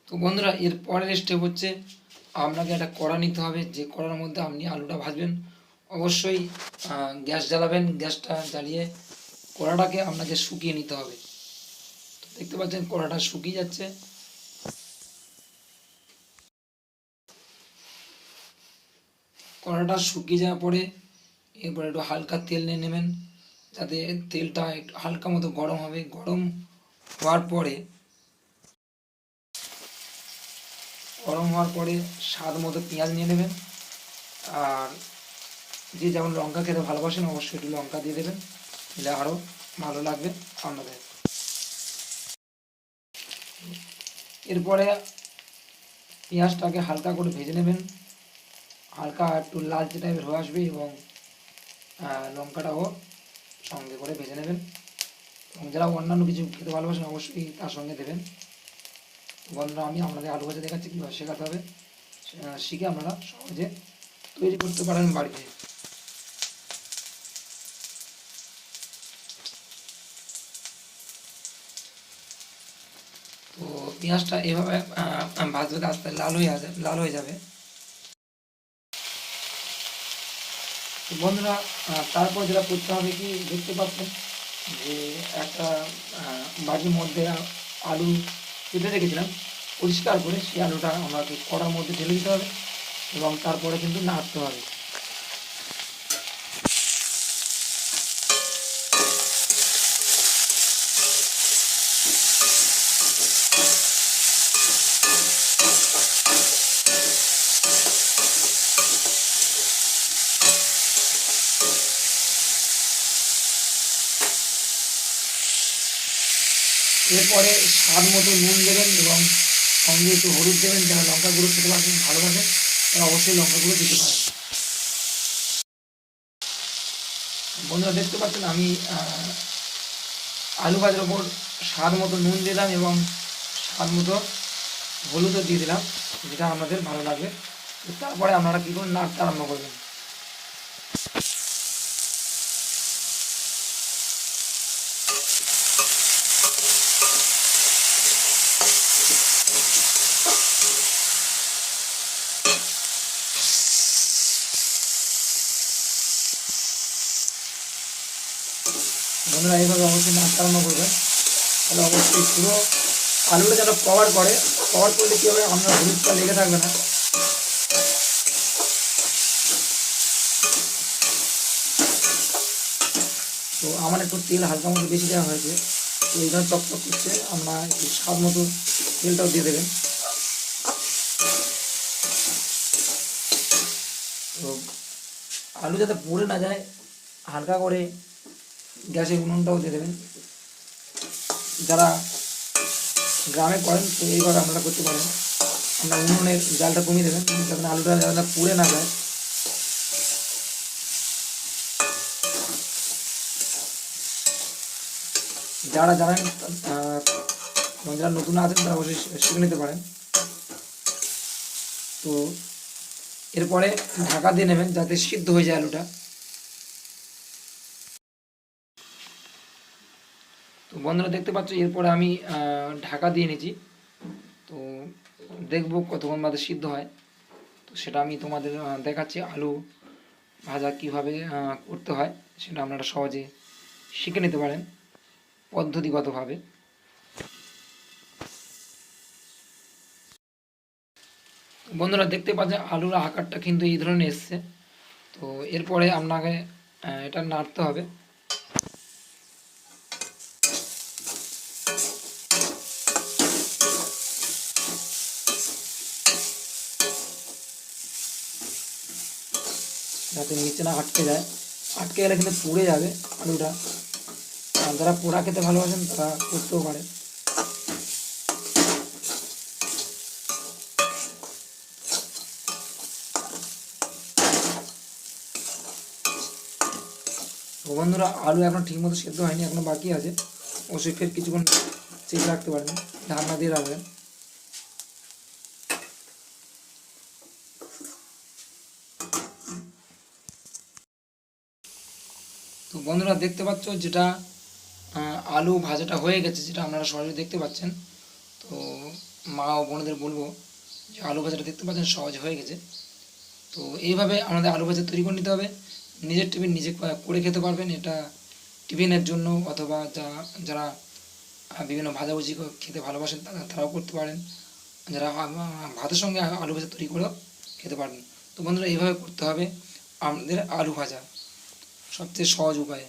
তো বন্ধুরা এর পরের স্টেপ হচ্ছে আপনাকে একটা কড়া নিতে হবে, যে কড়ার মধ্যে আপনি আলুটা ভাজবেন। অবশ্যই গ্যাস জ্বালাবেন, গ্যাসটা জ্বালিয়ে কড়াটাকে আপনাকে শুকিয়ে নিতে হবে। তো দেখতে পাচ্ছেন কড়াটা শুকিয়ে যাচ্ছে। কড়াটা শুকিয়ে যাওয়ার পরে এরপরে একটু হালকা তেল নিয়ে নেবেন, যাতে তেলটা একটু হালকা মতো গরম হবে। গরম হওয়ার পরে স্বাদ মতো পেঁয়াজ নিয়ে নেবেন। আর যে যেমন লঙ্কা খেতে ভালোবাসেন অবশ্যই একটু লঙ্কা দিয়ে দেবেন, দিলে আরও ভালো লাগবে আপনাদের। এরপরে পেঁয়াজটাকে হালকা করে ভেজে নেবেন, হালকা একটু লালচে টাইপের হয়ে আসবে, এবং লঙ্কাটাও সঙ্গে করে ভেজে নেবেন। এবং যারা অন্যান্য কিছু খেতে ভালোবাসেন অবশ্যই তার সঙ্গে দেবেন। বন্ধুরা, আমি আপনাদের আলু ভাজা দেখাচ্ছি কীভাবে শেখাতে হবে, শিখে আপনারা সহজে তৈরি করতে পারেন বাড়িতে। তো পেঁয়াজটা এভাবে ভাজতে আস্তে লাল হয়ে যাবে। তো বন্ধুরা, তারপর যেটা করতে হবে কি, দেখতে পাচ্ছেন যে একটা বাটির মধ্যে আলু কেটে রেখেছিলাম পরিষ্কার করে, সেই আলুটা আমাকে কড়ার মধ্যে ঢেলে দিতে হবে এবং তারপরে কিন্তু নাড়তে হবে। এরপরে স্বাদ মতো নুন দেবেন এবং সঙ্গে একটু হলুদ দেবেন। যারা লঙ্কা গুঁড়ো খেতে ভালোবাসেন তারা অবশ্যই লঙ্কা গুঁড়ো দিতে পারেন। বন্ধুরা, দেখতে পাচ্ছেন আমি আলু ভাজার ওপর স্বাদ মতো নুন দিলাম এবং স্বাদ মতো হলুদও দিয়ে দিলাম, যেটা আপনাদের ভালো লাগবে। তারপরে আপনারা কী করুন, নাড়তে আরম্ভ করবেন। বন্ধুরা, এইভাবে অবশ্যই নাড়তে আরম্ভ করবেন, তাহলে অবশ্যই পুরো আলুটা যেন কভার করলে কী হবে, আপনার হলুদটা লেগে থাকবে না। তো আমার একটু তেল হালকা মতো বেশি দেওয়া হয়েছে, তো এইভাবে চকচক করছে, আপনার একটু স্বাদ মতো তেলটাও দিয়ে দেবেন। তো আলু যাতে পুড়ে না যায়, হালকা করে গ্যাসের উনুনটাও দিয়ে দেবেন। যারা গ্রামে করেন তো এইভাবে আপনারা করতে পারেন, আপনার উনুনের জালটা কমিয়ে দেবেন যাতে আলুটা যাতে পুড়ে না যায়। যারা জানেন, যারা নতুন আছেন তারা অবশ্যই শিখে নিতে পারেন। তো এরপরে ঢাকা দিয়ে নেবেন যাতে সিদ্ধ হয়ে যায় আলুটা। তো বন্ধুরা, দেখতে পাচ্ছ এরপরে আমি ঢাকা দিয়ে নিয়েছি। তো দেখবো কতক্ষণ বাদে সিদ্ধ হয়, তো সেটা আমি তোমাদের দেখাচ্ছি। আলু ভাজা কীভাবে করতে হয় সেটা আপনারা সহজে শিখে নিতে পারেন পদ্ধতিগতভাবে। বন্ধুরা, দেখতে পাচ্ছেন আলুর আকারটা কিন্তু এই ধরনের এসছে। তো এরপরে আপনাকে এটা নাড়তে হবে। যাতে নিচে না আটকে যায়, আটকে গেলে কিন্তু পুড়ে যাবে আলুটা। আর যারা পোড়া খেতে ভালোবাসেন তারা করতেও পারে। তো বন্ধুরা, আলু এখন ঠিকমতো সেদ্ধ হয়নি, এখনো বাকি আছে। অবশ্যই ফের কিছুক্ষণ চেক রাখতে পারবেন, ঢাকনা দিয়ে রাখবেন। তো বন্ধুরা, দেখতে পাচ্ছ যেটা আলু ভাজাটা হয়ে গেছে, যেটা আপনারা সরাসরি দেখতে পাচ্ছেন। তো মা ও বোনদের বলবো যে আলু ভাজাটা দেখতে পাচ্ছেন সহজ হয়ে গেছে। তো এইভাবে আমাদের আলু ভাজা তৈরি করে নিতে হবে। নিজের টিফিন নিজে করে খেতে পারবেন। এটা টিফিনের জন্য অথবা যারা বিভিন্ন ভাজাভুজি খেতে ভালোবাসেন তারাও করতে পারেন। যারা ভাতের সঙ্গে আলু ভাজা তৈরি করেও খেতে পারেন। তো বন্ধুরা এইভাবে করতে হবে আমাদের আলু ভাজা, সবচেয়ে সহজ উপায়ে।